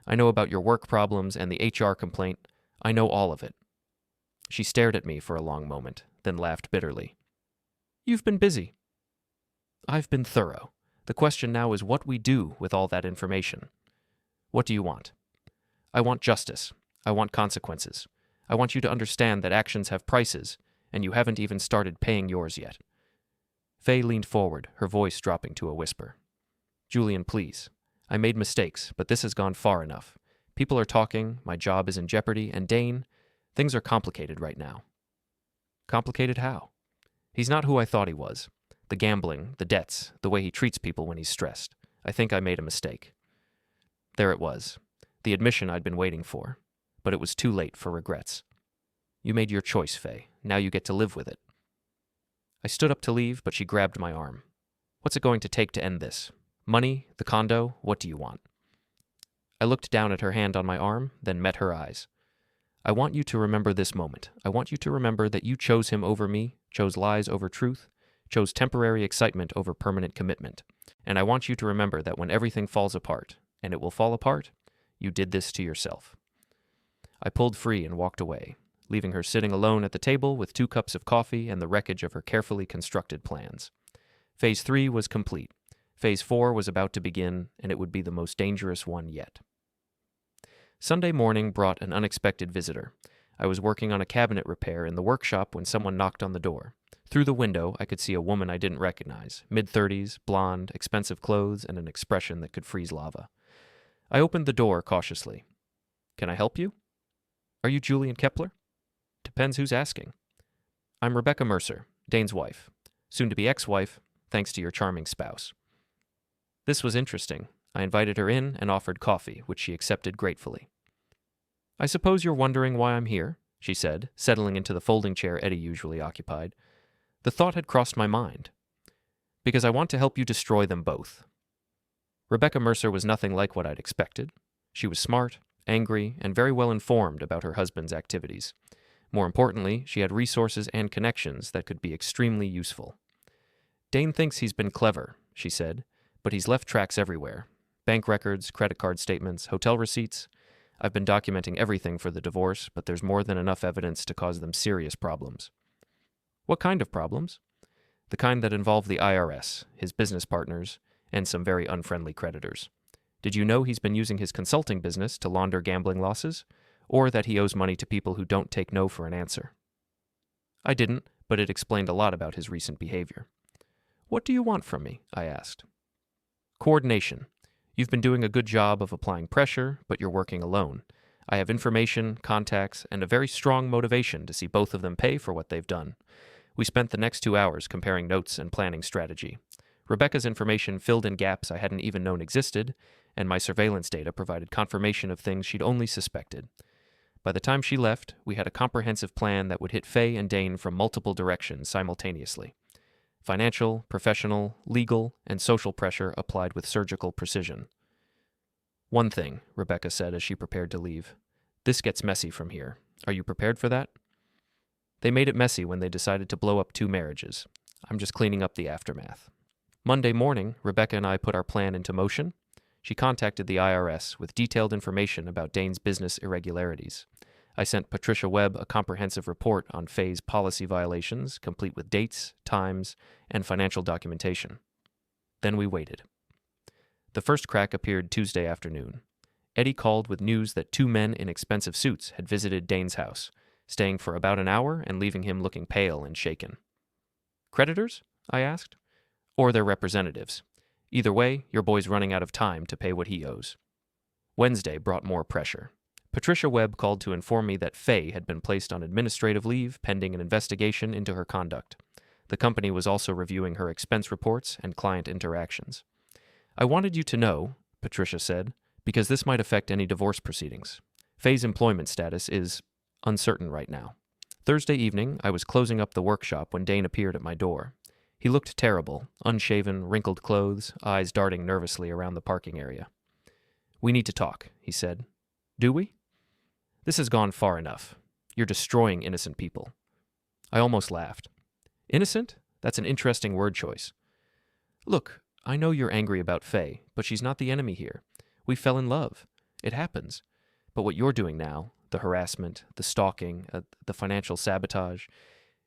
I know about your work problems and the HR complaint. I know all of it. She stared at me for a long moment, then laughed bitterly. You've been busy. I've been thorough. The question now is what we do with all that information. What do you want? I want justice. I want consequences. I want you to understand that actions have prices, and you haven't even started paying yours yet. Faye leaned forward, her voice dropping to a whisper. Julian, please. I made mistakes, but this has gone far enough. People are talking, my job is in jeopardy, and Dane, things are complicated right now. Complicated how? He's not who I thought he was. The gambling, the debts, the way he treats people when he's stressed. I think I made a mistake. There it was, the admission I'd been waiting for, but it was too late for regrets. You made your choice, Faye. Now you get to live with it. I stood up to leave, but she grabbed my arm. What's it going to take to end this? Money? The condo? What do you want? I looked down at her hand on my arm, then met her eyes. I want you to remember this moment. I want you to remember that you chose him over me, chose lies over truth, chose temporary excitement over permanent commitment. And I want you to remember that when everything falls apart, and it will fall apart, you did this to yourself. I pulled free and walked away, leaving her sitting alone at the table with 2 cups of coffee and the wreckage of her carefully constructed plans. Phase 3 was complete. Phase 4 was about to begin, and it would be the most dangerous one yet. Sunday morning brought an unexpected visitor. I was working on a cabinet repair in the workshop when someone knocked on the door. Through the window, I could see a woman I didn't recognize, mid-30s, blonde, expensive clothes, and an expression that could freeze lava. I opened the door cautiously. Can I help you? Are you Julian Kepler? Depends who's asking. I'm Rebecca Mercer, Dane's wife, soon-to-be ex-wife, thanks to your charming spouse. This was interesting. I invited her in and offered coffee, which she accepted gratefully. I suppose you're wondering why I'm here, she said, settling into the folding chair Eddie usually occupied. The thought had crossed my mind. Because I want to help you destroy them both. Rebecca Mercer was nothing like what I'd expected. She was smart, angry, and very well informed about her husband's activities. More importantly, she had resources and connections that could be extremely useful. Dane thinks he's been clever, she said, but he's left tracks everywhere. Bank records, credit card statements, hotel receipts. I've been documenting everything for the divorce, but there's more than enough evidence to cause them serious problems. What kind of problems? The kind that involve the IRS, his business partners, and some very unfriendly creditors. Did you know he's been using his consulting business to launder gambling losses? Or that he owes money to people who don't take no for an answer? I didn't, but it explained a lot about his recent behavior. What do you want from me? I asked. Coordination. You've been doing a good job of applying pressure, but you're working alone. I have information, contacts, and a very strong motivation to see both of them pay for what they've done. We spent the next 2 hours comparing notes and planning strategy. Rebecca's information filled in gaps I hadn't even known existed, and my surveillance data provided confirmation of things she'd only suspected. By the time she left, we had a comprehensive plan that would hit Faye and Dane from multiple directions simultaneously. Financial, professional, legal, and social pressure applied with surgical precision. One thing, Rebecca said as she prepared to leave. This gets messy from here. Are you prepared for that? They made it messy when they decided to blow up 2 marriages. I'm just cleaning up the aftermath. Monday morning, Rebecca and I put our plan into motion. She contacted the IRS with detailed information about Dane's business irregularities. I sent Patricia Webb a comprehensive report on Faye's policy violations, complete with dates, times, and financial documentation. Then we waited. The first crack appeared Tuesday afternoon. Eddie called with news that 2 men in expensive suits had visited Dane's house, staying for about an hour and leaving him looking pale and shaken. Creditors? I asked. Or their representatives. Either way, your boy's running out of time to pay what he owes. Wednesday brought more pressure. Patricia Webb called to inform me that Faye had been placed on administrative leave pending an investigation into her conduct. The company was also reviewing her expense reports and client interactions. I wanted you to know, Patricia said, because this might affect any divorce proceedings. Faye's employment status is uncertain right now. Thursday evening, I was closing up the workshop when Dane appeared at my door. He looked terrible, unshaven, wrinkled clothes, eyes darting nervously around the parking area. "We need to talk," he said. "Do we?" "This has gone far enough. You're destroying innocent people." I almost laughed. "Innocent? That's an interesting word choice." "Look, I know you're angry about Faye, but she's not the enemy here. We fell in love. It happens. But what you're doing now, the harassment, the stalking, the financial sabotage,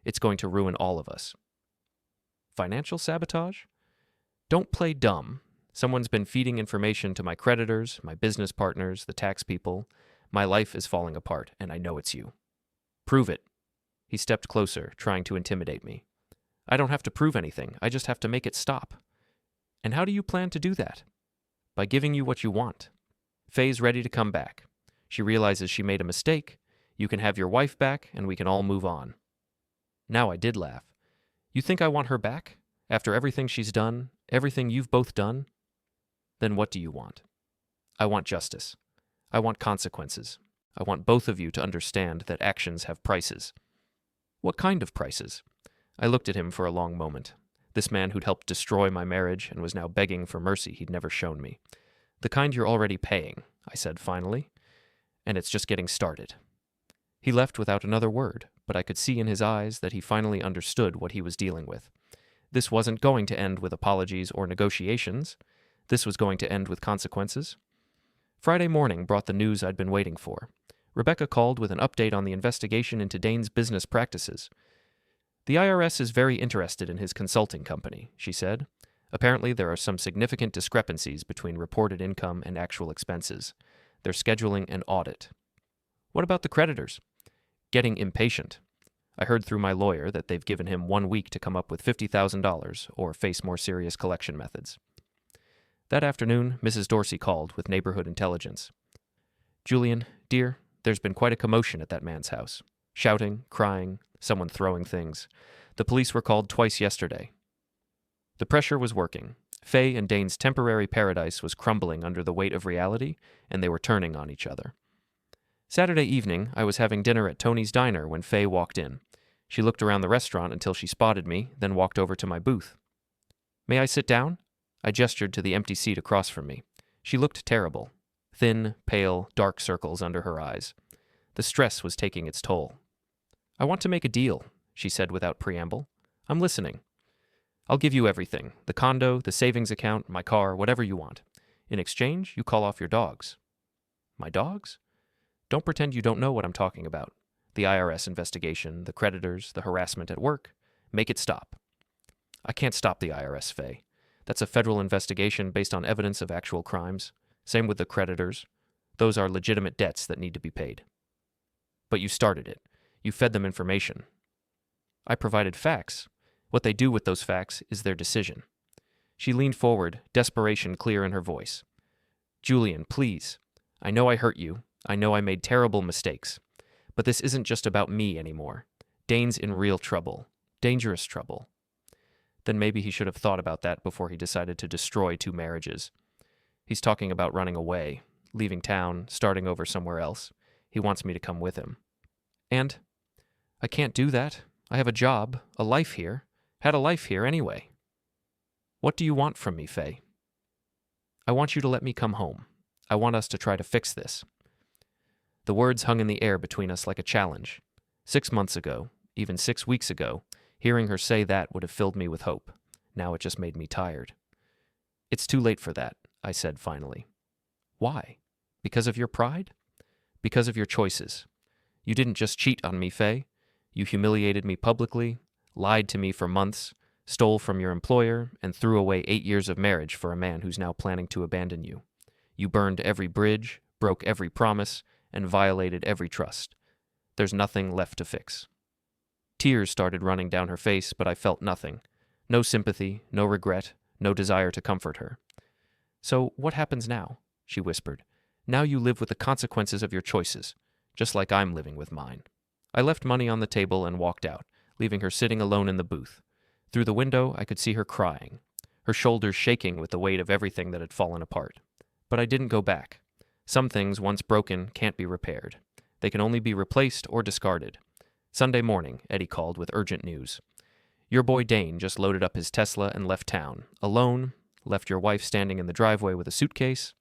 it's going to ruin all of us." "Financial sabotage?" "Don't play dumb. Someone's been feeding information to my creditors, my business partners, the tax people. My life is falling apart, and I know it's you." "Prove it." He stepped closer, trying to intimidate me. "I don't have to prove anything. I just have to make it stop." "And how do you plan to do that?" "By giving you what you want. Faye's ready to come back. She realizes she made a mistake. You can have your wife back, and we can all move on." Now I did laugh. "You think I want her back? After everything she's done, everything you've both done?" "Then what do you want?" "I want justice. I want consequences. I want both of you to understand that actions have prices." "What kind of prices?" I looked at him for a long moment. This man who'd helped destroy my marriage and was now begging for mercy he'd never shown me. "The kind you're already paying," I said finally. "And it's just getting started." He left without another word, but I could see in his eyes that he finally understood what he was dealing with. This wasn't going to end with apologies or negotiations. This was going to end with consequences. Friday morning brought the news I'd been waiting for. Rebecca called with an update on the investigation into Dane's business practices. "The IRS is very interested in his consulting company," she said. "Apparently there are some significant discrepancies between reported income and actual expenses. They're scheduling an audit." "What about the creditors?" "Getting impatient. I heard through my lawyer that they've given him 1 week to come up with $50,000 or face more serious collection methods." That afternoon, Mrs. Dorsey called with neighborhood intelligence. "Julian, dear, there's been quite a commotion at that man's house. Shouting, crying, someone throwing things. The police were called twice yesterday." The pressure was working. Faye and Dane's temporary paradise was crumbling under the weight of reality, and they were turning on each other. Saturday evening, I was having dinner at Tony's Diner when Faye walked in. She looked around the restaurant until she spotted me, then walked over to my booth. "May I sit down?" I gestured to the empty seat across from me. She looked terrible. Thin, pale, dark circles under her eyes. The stress was taking its toll. "I want to make a deal," she said without preamble. "I'm listening. I'll give you everything. The condo, the savings account, my car, whatever you want. In exchange, you call off your dogs." "My dogs?" "Don't pretend you don't know what I'm talking about. The IRS investigation, the creditors, the harassment at work. Make it stop." "I can't stop the IRS, Faye. That's a federal investigation based on evidence of actual crimes. Same with the creditors. Those are legitimate debts that need to be paid." "But you started it. You fed them information." "I provided facts. What they do with those facts is their decision." She leaned forward, desperation clear in her voice. "Julian, please. I know I hurt you. I know I made terrible mistakes. But this isn't just about me anymore. Dane's in real trouble. Dangerous trouble." Then maybe he should have thought about that before he decided to destroy 2 marriages. He's talking about running away, leaving town, starting over somewhere else. He wants me to come with him. And I can't do that. I have a job, a life here. Had a life here anyway. "What do you want from me, Faye?" "I want you to let me come home. I want us to try to fix this." The words hung in the air between us like a challenge. 6 months ago, even 6 weeks ago, hearing her say that would have filled me with hope. Now it just made me tired. "It's too late for that," I said finally. "Why? Because of your pride?" "Because of your choices. You didn't just cheat on me, Faye. You humiliated me publicly, lied to me for months, stole from your employer, and threw away 8 years of marriage for a man who's now planning to abandon you. You burned every bridge, broke every promise, and violated every trust. There's nothing left to fix." Tears started running down her face, but I felt nothing. No sympathy, no regret, no desire to comfort her. "So what happens now?" she whispered. "Now you live with the consequences of your choices, just like I'm living with mine." I left money on the table and walked out, leaving her sitting alone in the booth. Through the window, I could see her crying, her shoulders shaking with the weight of everything that had fallen apart. But I didn't go back. Some things, once broken, can't be repaired. They can only be replaced or discarded. Sunday morning, Eddie called with urgent news. Your boy Dane just loaded up his Tesla and left town. Alone, left your wife standing in the driveway with a suitcase.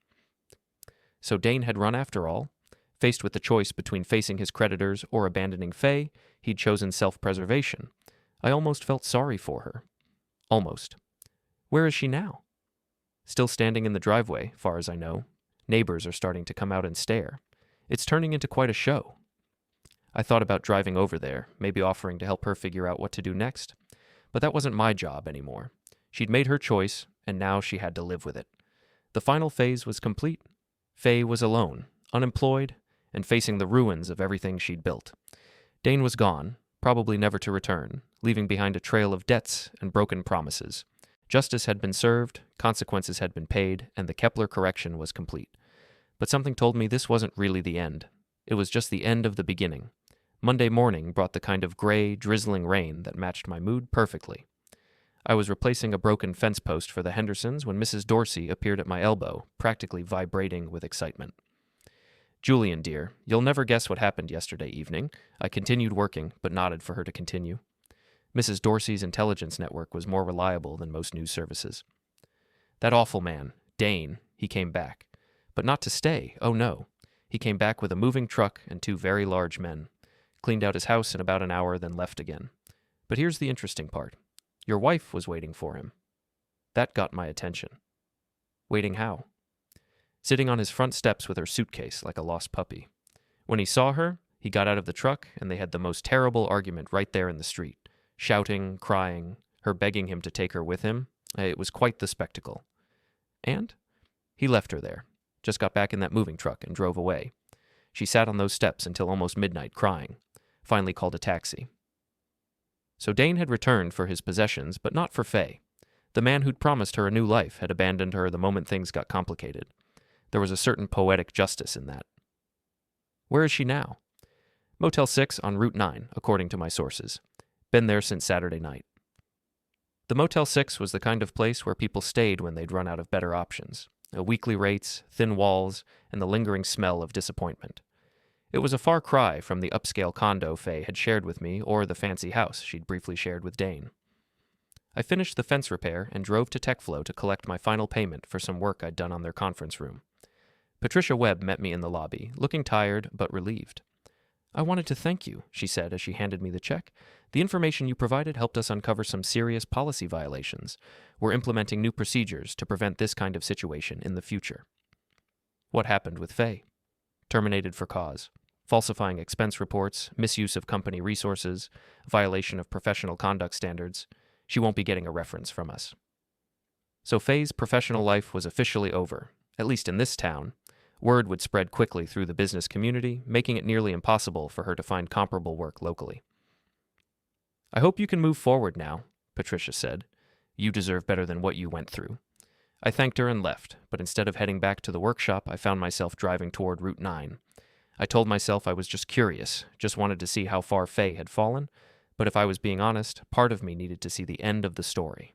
So Dane had run after all. Faced with the choice between facing his creditors or abandoning Faye, he'd chosen self-preservation. I almost felt sorry for her. Almost. Where is she now? Still standing in the driveway, far as I know. Neighbors are starting to come out and stare. It's turning into quite a show. I thought about driving over there, maybe offering to help her figure out what to do next. But that wasn't my job anymore. She'd made her choice, and now she had to live with it. The final phase was complete. Faye was alone, unemployed, and facing the ruins of everything she'd built. Dane was gone, probably never to return, leaving behind a trail of debts and broken promises. Justice had been served, consequences had been paid, and the Kepler correction was complete. But something told me this wasn't really the end. It was just the end of the beginning. Monday morning brought the kind of gray, drizzling rain that matched my mood perfectly. I was replacing a broken fence post for the Hendersons when Mrs. Dorsey appeared at my elbow, practically vibrating with excitement. Julian, dear, you'll never guess what happened yesterday evening. I continued working, but nodded for her to continue. Mrs. Dorsey's intelligence network was more reliable than most news services. That awful man, Dane, he came back. But not to stay, oh no. He came back with a moving truck and 2 very large men. Cleaned out his house in about an hour, then left again. But here's the interesting part. Your wife was waiting for him. That got my attention. Waiting how? Sitting on his front steps with her suitcase like a lost puppy. When he saw her, he got out of the truck, and they had the most terrible argument right there in the street. Shouting, crying, her begging him to take her with him. It was quite the spectacle. And he left her there. Just got back in that moving truck and drove away. She sat on those steps until almost midnight crying. Finally called a taxi. So Dane had returned for his possessions, but not for Faye. The man who'd promised her a new life had abandoned her the moment things got complicated. There was a certain poetic justice in that. Where is she now? Motel 6 on Route 9, according to my sources. Been there since Saturday night. The Motel 6 was the kind of place where people stayed when they'd run out of better options. Weekly rates, thin walls, and the lingering smell of disappointment. It was a far cry from the upscale condo Faye had shared with me or the fancy house she'd briefly shared with Dane. I finished the fence repair and drove to TechFlow to collect my final payment for some work I'd done on their conference room. Patricia Webb met me in the lobby, looking tired but relieved. I wanted to thank you, she said as she handed me the check. The information you provided helped us uncover some serious policy violations. We're implementing new procedures to prevent this kind of situation in the future. What happened with Faye? Terminated for cause. Falsifying expense reports, misuse of company resources, violation of professional conduct standards. She won't be getting a reference from us. So Faye's professional life was officially over, at least in this town. Word would spread quickly through the business community, making it nearly impossible for her to find comparable work locally. I hope you can move forward now, Patricia said. You deserve better than what you went through. I thanked her and left, but instead of heading back to the workshop, I found myself driving toward Route 9. I told myself I was just curious, just wanted to see how far Faye had fallen, but if I was being honest, part of me needed to see the end of the story.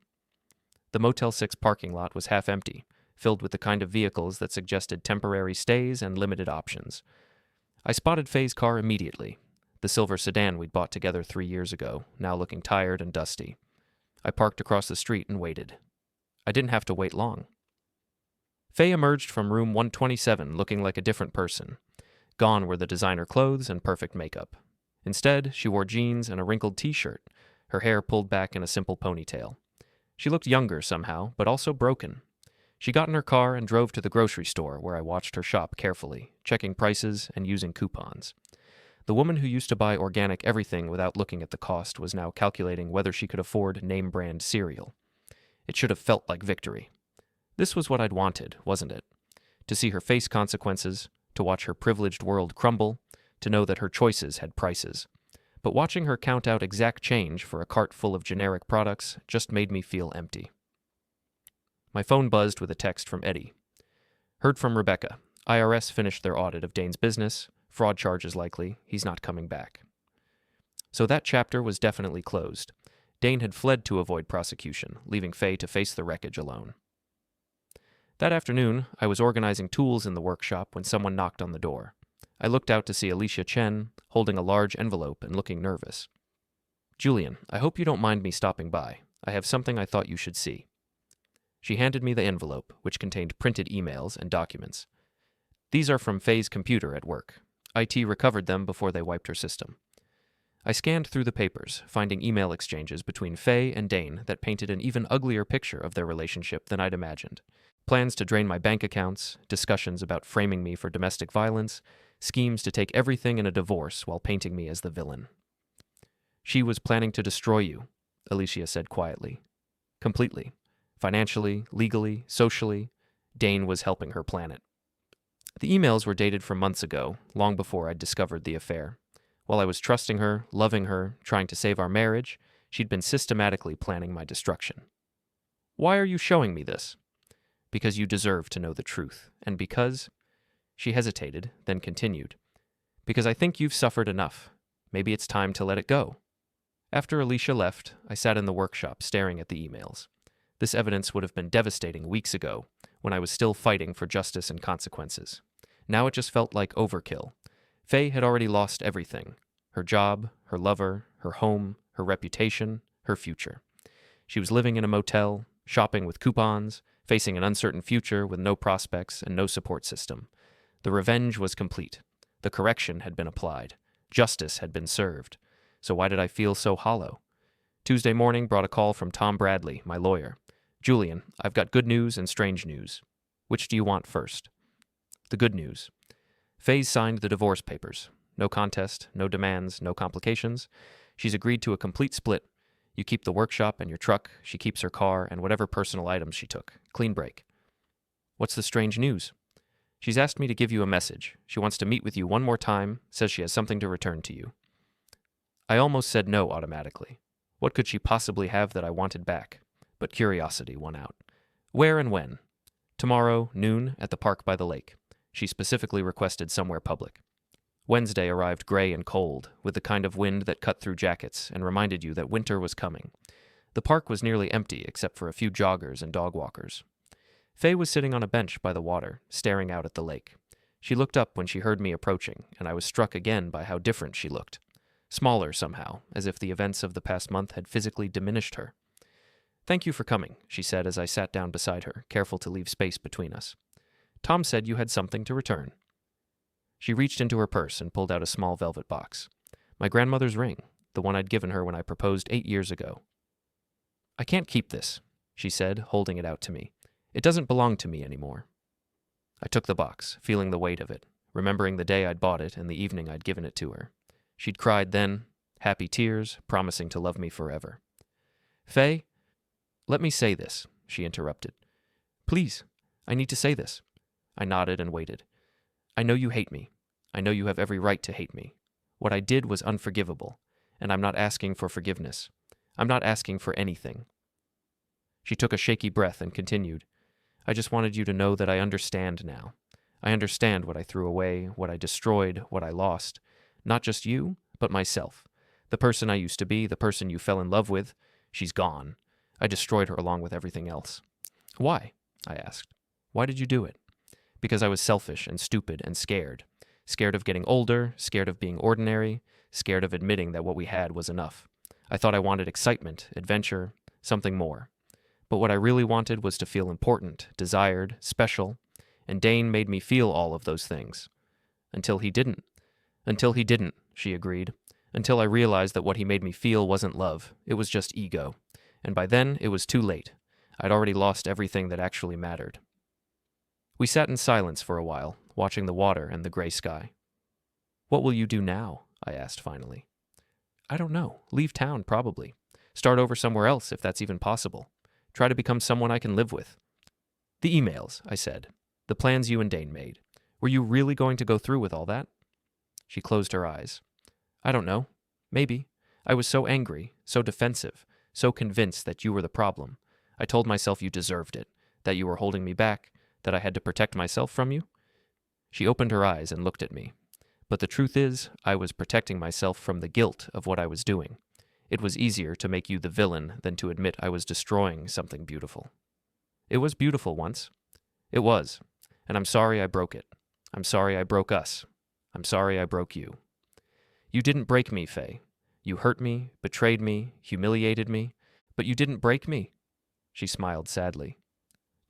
The Motel 6 parking lot was half empty, filled with the kind of vehicles that suggested temporary stays and limited options. I spotted Faye's car immediately, the silver sedan we'd bought together 3 years ago, now looking tired and dusty. I parked across the street and waited. I didn't have to wait long. Faye emerged from room 127 looking like a different person. Gone were the designer clothes and perfect makeup. Instead, she wore jeans and a wrinkled t-shirt, her hair pulled back in a simple ponytail. She looked younger somehow, but also broken. She got in her car and drove to the grocery store where I watched her shop carefully, checking prices and using coupons. The woman who used to buy organic everything without looking at the cost was now calculating whether she could afford name-brand cereal. It should have felt like victory. This was what I'd wanted, wasn't it? To see her face consequences, to watch her privileged world crumble, to know that her choices had prices. But watching her count out exact change for a cart full of generic products just made me feel empty. My phone buzzed with a text from Eddie. Heard from Rebecca. IRS finished their audit of Dane's business. Fraud charges likely. He's not coming back. So that chapter was definitely closed. Dane had fled to avoid prosecution, leaving Faye to face the wreckage alone. That afternoon, I was organizing tools in the workshop when someone knocked on the door. I looked out to see Alicia Chen, holding a large envelope and looking nervous. "Julian, I hope you don't mind me stopping by. I have something I thought you should see." She handed me the envelope, which contained printed emails and documents. "These are from Faye's computer at work. IT recovered them before they wiped her system." I scanned through the papers, finding email exchanges between Faye and Dane that painted an even uglier picture of their relationship than I'd imagined. Plans to drain my bank accounts, discussions about framing me for domestic violence, schemes to take everything in a divorce while painting me as the villain. "She was planning to destroy you," Alicia said quietly. "Completely. Financially, legally, socially, Dane was helping her plan it." The emails were dated from months ago, long before I'd discovered the affair. While I was trusting her, loving her, trying to save our marriage, she'd been systematically planning my destruction. "Why are you showing me this?" "Because you deserve to know the truth, and because—" She hesitated, then continued. "Because I think you've suffered enough. Maybe it's time to let it go." After Alicia left, I sat in the workshop staring at the emails. This evidence would have been devastating weeks ago, when I was still fighting for justice and consequences. Now it just felt like overkill. Faye had already lost everything: her job, her lover, her home, her reputation, her future. She was living in a motel, shopping with coupons, facing an uncertain future with no prospects and no support system. The revenge was complete. The correction had been applied. Justice had been served. So why did I feel so hollow? Tuesday morning brought a call from Tom Bradley, my lawyer. "Julian, I've got good news and strange news. Which do you want first?" The good news. Faye's signed the divorce papers. No contest, no demands, no complications. She's agreed to a complete split. You keep the workshop and your truck, she keeps her car and whatever personal items she took. Clean break. "What's the strange news?" "She's asked me to give you a message. She wants to meet with you one more time, says she has something to return to you." I almost said no automatically. What could she possibly have that I wanted back? But curiosity won out. "Where and when?" "Tomorrow, noon, at the park by the lake." She specifically requested somewhere public. Wednesday arrived gray and cold, with the kind of wind that cut through jackets and reminded you that winter was coming. The park was nearly empty except for a few joggers and dog walkers. Faye was sitting on a bench by the water, staring out at the lake. She looked up when she heard me approaching, and I was struck again by how different she looked. Smaller somehow, as if the events of the past month had physically diminished her. "Thank you for coming," she said as I sat down beside her, careful to leave space between us. "Tom said you had something to return." She reached into her purse and pulled out a small velvet box. My grandmother's ring, the one I'd given her when I proposed 8 years ago. "I can't keep this," she said, holding it out to me. "It doesn't belong to me anymore." I took the box, feeling the weight of it, remembering the day I'd bought it and the evening I'd given it to her. She'd cried then, happy tears, promising to love me forever. "Faye, let me say this," she interrupted. "Please, I need to say this." I nodded and waited. "I know you hate me. I know you have every right to hate me. What I did was unforgivable, and I'm not asking for forgiveness. I'm not asking for anything." She took a shaky breath and continued. "I just wanted you to know that I understand now. I understand what I threw away, what I destroyed, what I lost. Not just you, but myself. The person I used to be, the person you fell in love with, she's gone. I destroyed her along with everything else." "Why?" I asked. "Why did you do it?" "Because I was selfish and stupid and scared. Scared of getting older, scared of being ordinary, scared of admitting that what we had was enough. I thought I wanted excitement, adventure, something more. But what I really wanted was to feel important, desired, special, and Dane made me feel all of those things. Until he didn't. Until he didn't," she agreed. "Until I realized that what he made me feel wasn't love, it was just ego. And by then, it was too late. I'd already lost everything that actually mattered." We sat in silence for a while, watching the water and the gray sky. "What will you do now?" I asked finally. "I don't know. Leave town, probably. Start over somewhere else, if that's even possible. Try to become someone I can live with." "The emails," I said. "The plans you and Dane made. Were you really going to go through with all that?" She closed her eyes. "I don't know. Maybe. I was so angry, so defensive, so convinced that you were the problem. I told myself you deserved it, that you were holding me back, that I had to protect myself from you." She opened her eyes and looked at me. "But the truth is, I was protecting myself from the guilt of what I was doing. It was easier to make you the villain than to admit I was destroying something beautiful. It was beautiful once. It was, and I'm sorry I broke it. I'm sorry I broke us. I'm sorry I broke you. You didn't break me, Faye. You hurt me, betrayed me, humiliated me, but you didn't break me. She smiled sadly.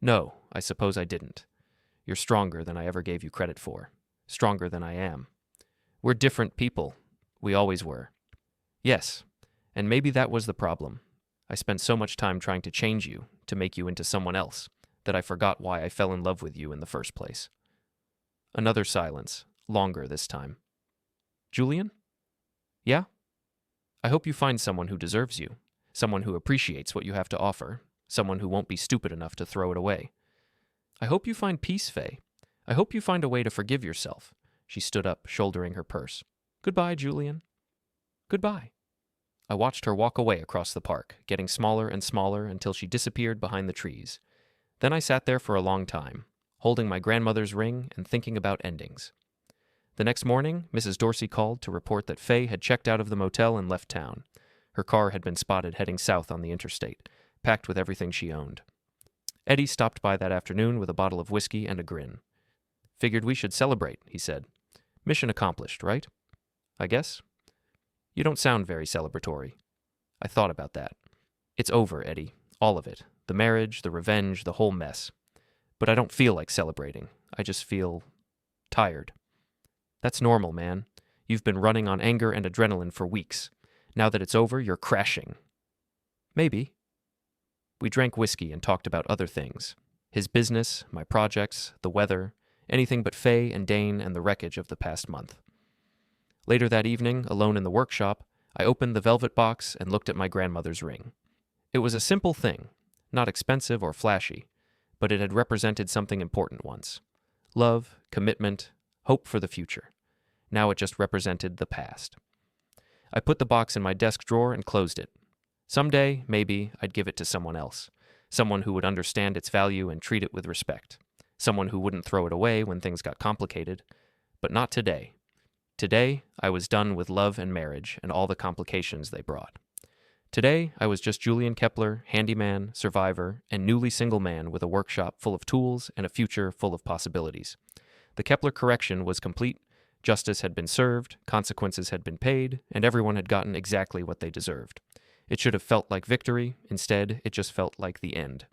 No, I suppose I didn't. You're stronger than I ever gave you credit for. Stronger than I am. We're different people. We always were. Yes, and maybe that was the problem. I spent so much time trying to change you, to make you into someone else, that I forgot why I fell in love with you in the first place. Another silence, longer this time. Julian? Yeah? I hope you find someone who deserves you, someone who appreciates what you have to offer, someone who won't be stupid enough to throw it away. I hope you find peace, Faye. I hope you find a way to forgive yourself. She stood up, shouldering her purse. Goodbye, Julian. Goodbye. I watched her walk away across the park, getting smaller and smaller until she disappeared behind the trees. Then I sat there for a long time, holding my grandmother's ring and thinking about endings. The next morning, Mrs. Dorsey called to report that Faye had checked out of the motel and left town. Her car had been spotted heading south on the interstate, packed with everything she owned. Eddie stopped by that afternoon with a bottle of whiskey and a grin. Figured we should celebrate, he said. Mission accomplished, right? I guess. You don't sound very celebratory. I thought about that. It's over, Eddie. All of it. The marriage, the revenge, the whole mess. But I don't feel like celebrating. I just feel tired. That's normal, man. You've been running on anger and adrenaline for weeks. Now that it's over, you're crashing. Maybe. We drank whiskey and talked about other things. His business, my projects, the weather, anything but Faye and Dane and the wreckage of the past month. Later that evening, alone in the workshop, I opened the velvet box and looked at my grandmother's ring. It was a simple thing, not expensive or flashy, but it had represented something important once. Love, commitment, hope for the future. Now it just represented the past. I put the box in my desk drawer and closed it. Someday, maybe, I'd give it to someone else. Someone who would understand its value and treat it with respect. Someone who wouldn't throw it away when things got complicated. But not today. Today, I was done with love and marriage and all the complications they brought. Today, I was just Julian Kepler, handyman, survivor, and newly single man with a workshop full of tools and a future full of possibilities. The Kepler correction was complete, justice had been served, consequences had been paid, and everyone had gotten exactly what they deserved. It should have felt like victory. Instead, it just felt like the end.